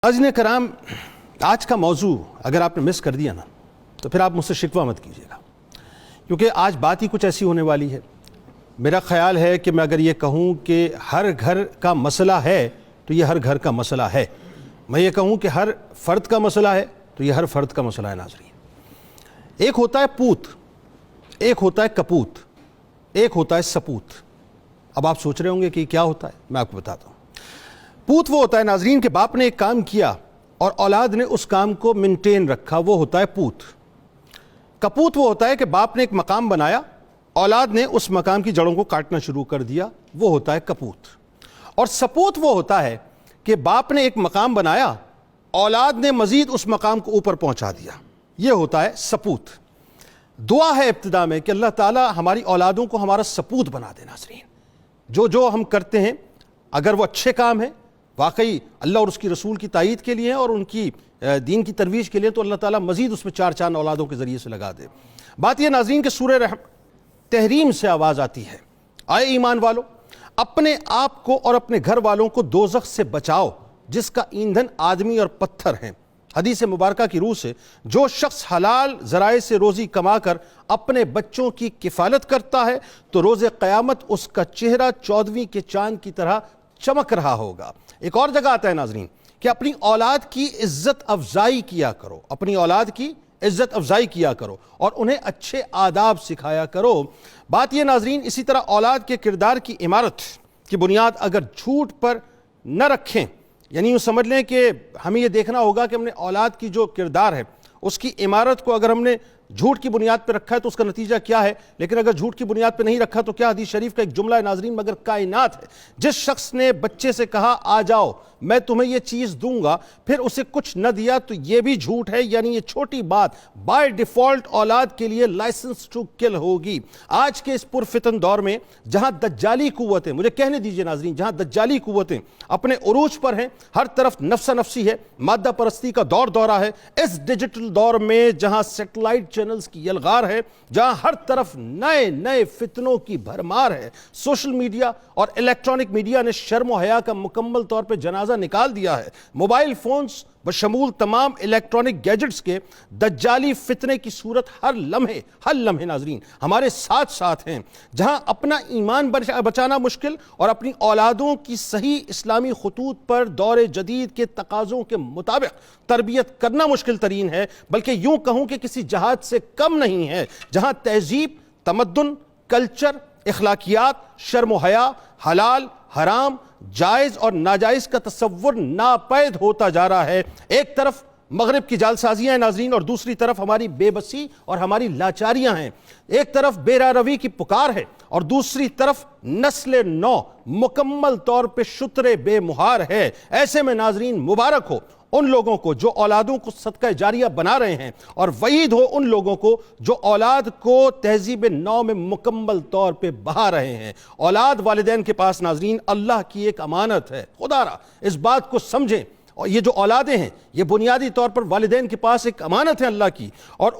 नाज़रीन कराम, आज का मौजू अगर आपने मिस कर दिया ना तो फिर आप मुझसे शिकवा मत कीजिएगा, क्योंकि आज बात ही कुछ ऐसी होने वाली है। मेरा ख्याल है कि मैं अगर ये कहूँ कि हर घर का मसला है तो ये हर घर का मसला है। मैं ये कहूँ कि हर फ़र्द का मसला है तो ये हर फ़र्द का मसला है। नाज़रीन, एक होता है पूत, एक होता है कपूत, एक होता है सपूत। अब आप सोच रहे होंगे कि क्या होता है, मैं आपको बताता हूँ। पूत वो होता है नाज़रीन कि बाप ने एक काम किया और औलाद ने उस काम को मेंटेन रखा, वो होता है पूत। कपूत वो होता है कि बाप ने एक मकाम बनाया, औलाद ने उस मकाम की जड़ों को काटना शुरू कर दिया, वो होता है कपूत। और सपूत वो होता है कि बाप ने एक मकाम बनाया, औलाद ने मजीद उस मकाम को ऊपर पहुंचा दिया, ये होता है सपूत। दुआ है इब्तिदा में कि अल्लाह ताला हमारी औलादों को हमारा सपूत बना दे। नाज़रीन, जो हम करते हैं अगर वो अच्छे काम है, वाकई अल्लाह और उसकी रसूल की तायीद के लिए और उनकी दीन की तरवीज के लिए, तो अल्लाह ताला मजीद उसमें चार चांद औलादों के ज़रिए से लगा दे। बात यह नाज़रीन कि सूरह तहरीम से आवाज़ आती है, आए ईमान वालो, अपने आप को और अपने घर वालों को दोज़ख से बचाओ जिसका ईंधन आदमी और पत्थर हैं। हदीस मुबारका की रूह से जो शख्स हलाल ज़राए से रोज़ी कमा कर अपने बच्चों की किफ़ालत करता है तो रोज़े क़यामत उसका चेहरा 14वीं के चांद की तरह चमक रहा होगा। एक और जगह आता है नाज़रीन कि अपनी औलाद की इज़्ज़त अफजाई किया करो, अपनी औलाद की इज़्ज़त अफजाई किया करो और उन्हें अच्छे आदाब सिखाया करो। बात यह नाज़रीन, इसी तरह औलाद के किरदार की इमारत की बुनियाद अगर झूठ पर न रखें, यानी यूँ समझ लें कि हमें यह देखना होगा कि हमने औलाद की जो किरदार है उसकी इमारत को अगर हमने झूठ की बुनियाद पर रखा है तो उसका नतीजा क्या है, लेकिन अगर झूठ की बुनियाद पर नहीं रखा तो क्या। हदीस शरीफ का एक जुमला है नाज़रीन, मगर कायनात है, जिस शख्स ने बच्चे से कहा आ जाओ मैं तुम्हें ये चीज़ दूंगा, फिर उसे कुछ न दिया तो ये भी झूठ है। यानी ये छोटी बात बाय डिफ़ॉल्ट औलाद के लिए लाइसेंस टू किल होगी। आज के इस पुरफितन दौर में जहां दज्जाली कुव्वतें, मुझे कहने दीजिए नाज़रीन, जहां दज्जाली कुव्वतें अपने उरूज पर हैं, हर तरफ नफ्सा नफसी है, मादा परस्ती का दौर दौरा है, इस डिजिटल दौर में जहां सैटेलाइट चैनल्स की यलगार है, जहां हर तरफ नए नए फितनों की भरमार है, सोशल मीडिया और इलेक्ट्रॉनिक मीडिया ने शर्म और हया का मुकम्मल तौर पर जनाजा निकाल दिया है। मोबाइल फोन्स बशमूल तमाम इलेक्ट्रॉनिक गैजेट्स के दज्जाली फितने की सूरत हर लम्हे नाज़रीन हमारे साथ साथ हैं। जहां अपना ईमान बचाना मुश्किल और अपनी औलादों की सही इस्लामी खतूत पर दौरे जदीद के तकाज़ों के मुताबिक तरबियत करना मुश्किल तरीन है, बल्कि यूं कहूं कि किसी जहाद से कम नहीं है। जहां तहजीब, तमद्दुन, कल्चर, इखलाकियात, शर्म व हया, हलाल, हराम, जायज़ और नाजायज़ का तसव्वुर नापैद होता जा रहा है। एक तरफ मगरिब की जालसाजियां हैं नाज़रीन और दूसरी तरफ हमारी बेबसी और हमारी लाचारियां हैं। एक तरफ बेरारवी की पुकार है और दूसरी तरफ नस्ल नौ मुकम्मल तौर पे शुतरे बेमुहार है। ऐसे में नाज़रीन मुबारक हो उन लोगों को जो औलादों को सदका जारिया बना रहे हैं और वईद हो उन लोगों को जो औलाद को तहजीब नौ में मुकम्मल तौर पे बहा रहे हैं। औलाद वालिदैन के पास नाज़रीन अल्लाह की एक अमानत है। खुदारा इस बात को समझें, और ये जो औलादें हैं ये बुनियादी तौर पर वालिदैन के पास एक अमानत है अल्लाह की, और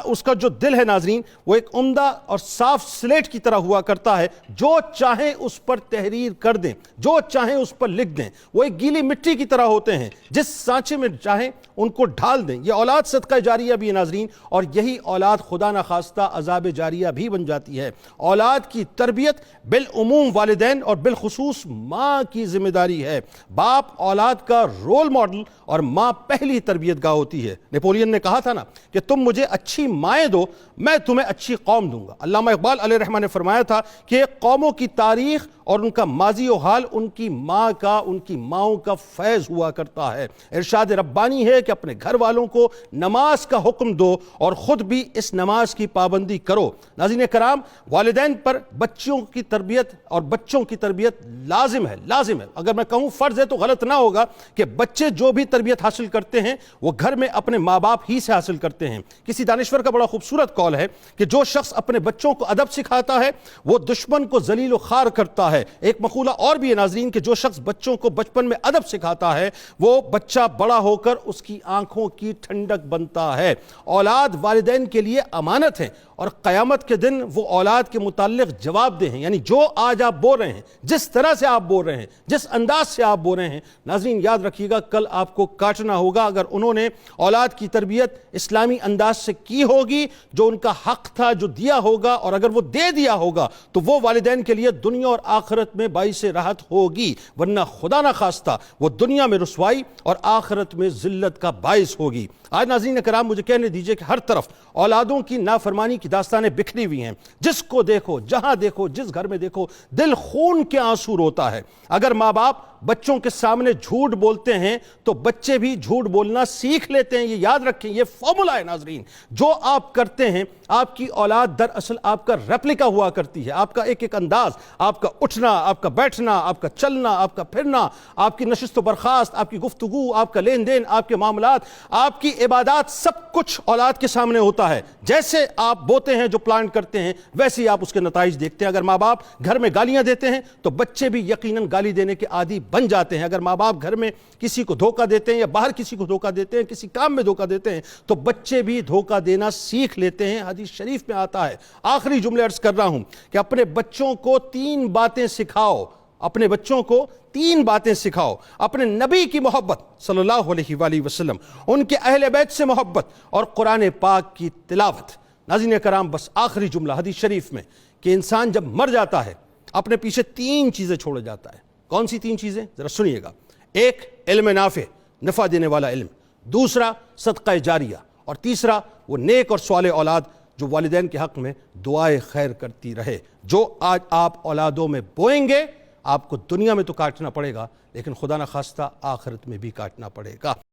उसका जो दिल है नाज़रीन वो एक उम्दा और साफ स्लेट की तरह हुआ करता है। जो चाहें उस पर तहरीर कर दें, जो चाहें उस पर लिख दें। वो एक गीली मिट्टी की तरह होते हैं, जिस सांचे में चाहें उनको ढाल दें। ये औलाद सदका जारिया भी है नाज़रीन, और यही औलाद खुदा न खास्ता अज़ाब जारिया भी बन जाती है। औलाद की तरबियत बिल उमूम वालिदैन और बिलखुसूस माँ की जिम्मेदारी है। बाप औलाद का रोल मॉडल और माँ पहली तरबियतगाह होती है। नेपोलियन ने कहा था ना कि तुम मुझे अच्छी माएँ दो, मैं तुम्हें अच्छी कौम दूंगा। अल्लामा इकबाल अलैहिर्रहमान ने फरमाया था कि कौमों की तारीख और उनका माजी और हाल उनकी माँ का, उनकी माँओं का फैज़ हुआ करता है। इरशाद रब्बानी है कि अपने घर वालों को नमाज का हुक्म दो और ख़ुद भी इस नमाज की पाबंदी करो। नाज़रीन कराम, वालिदैन पर बच्चों की तरबियत और बच्चों की तरबियत लाजिम है। अगर मैं कहूँ फ़र्ज़ है तो गलत ना होगा कि बच्चे जो भी तरबियत हासिल करते हैं वो घर में अपने माँ बाप ही से हासिल करते हैं। किसी दानिश्वर का बड़ा खूबसूरत कौल है कि जो शख्स अपने बच्चों को अदब सिखाता है वो दुश्मन को जलील खार करता है। एक मकूला और भी है नाज़रीन कि जो शख्स बच्चों को बचपन में अदब सिखाता है वो बच्चा बड़ा होकर उसकी आंखों की ठंडक बनता है। औलाद वालिदैन के लिए अमानत है और क़यामत के दिन वो औलाद के मुताल्लिक़ जवाबदेह हैं। यानी जो आज आप बोल रहे हैं, जिस तरह से आप बोल रहे हैं, जिस अंदाज से आप बोल रहे हैं, नाज़रीन याद रखिएगा कल आपको काटना होगा अगर उन्होंने औलाद की तरबियत इस्लामी अंदाज से की होगी, जो उनका हक था, जो दिया होगा, और अगर वो दे दिया होगा तो वो वालिदैन के लिए दुनिया और आखिरत में बाइस राहत होगी, वरना खुदा ना खास्ता वो दुनिया में रुसवाई और आखिरत में जिल्लत का बाइस होगी। आज नाज़रीन कराम मुझे कहने दीजिए कि हर तरफ औलादों की नाफरमानी की दास्तानें बिखरी हुई हैं। जिसको देखो, जहां देखो, जिस घर में देखो, दिल खून के आंसू रोता है। अगर माँ बाप बच्चों के सामने झूठ बोलते हैं तो बच्चे भी झूठ बोलना सीख लेते हैं। ये याद रखें, ये फॉर्मूला है नाजरीन। जो आप करते हैं, आपकी औलाद दरअसल आपका रेप्लिका हुआ करती है। आपका एक एक अंदाज, आपका उठना, आपका बैठना, आपका चलना, आपका फिरना, आपकी नशिस्त व बर्खास्त, आपकी गुफ्तगू, आपका लेन देन, आपके मामलात, आपकी इबादत, सब कुछ औलाद के सामने होता है। जैसे आप बोते हैं, जो प्लांट करते हैं, वैसे ही आप उसके नताइज देखते हैं। अगर माँ बाप घर में गालियां देते हैं तो बच्चे भी यकीनन गाली देने के आदी बन जाते हैं। अगर माँ बाप घर में किसी को धोखा देते हैं या बाहर किसी को धोखा देते हैं, किसी काम में धोखा देते हैं, तो बच्चे भी धोखा देना सीख लेते हैं। हदीस शरीफ में आता है, आखिरी जुमले अर्ज कर रहा हूं, कि अपने बच्चों को 3 बातें सिखाओ। अपने बच्चों को 3 बातें सिखाओ। अपने नबी की मोहब्बत सल्लल्लाहु अलैहि वसल्लम, उनके अहले बैत से मोहब्बत और कुरान पाक की तिलावत। नाज़रीन कराम, बस आखिरी जुमला हदीस शरीफ में, कि इंसान जब मर जाता है अपने पीछे 3 चीजें छोड़ जाता है। कौन सी 3 चीजें, जरा सुनिएगा। एक, इल्म नाफे, नफा देने वाला इल्म। दूसरा, सदका जारिया। और तीसरा, वो नेक और स्वाले औलाद जो वालिदैन के हक में दुआए खैर करती रहे। जो आज आप औलादों में बोएंगे, आपको दुनिया में तो काटना पड़ेगा, लेकिन खुदा न खास्ता आखिरत में भी काटना पड़ेगा।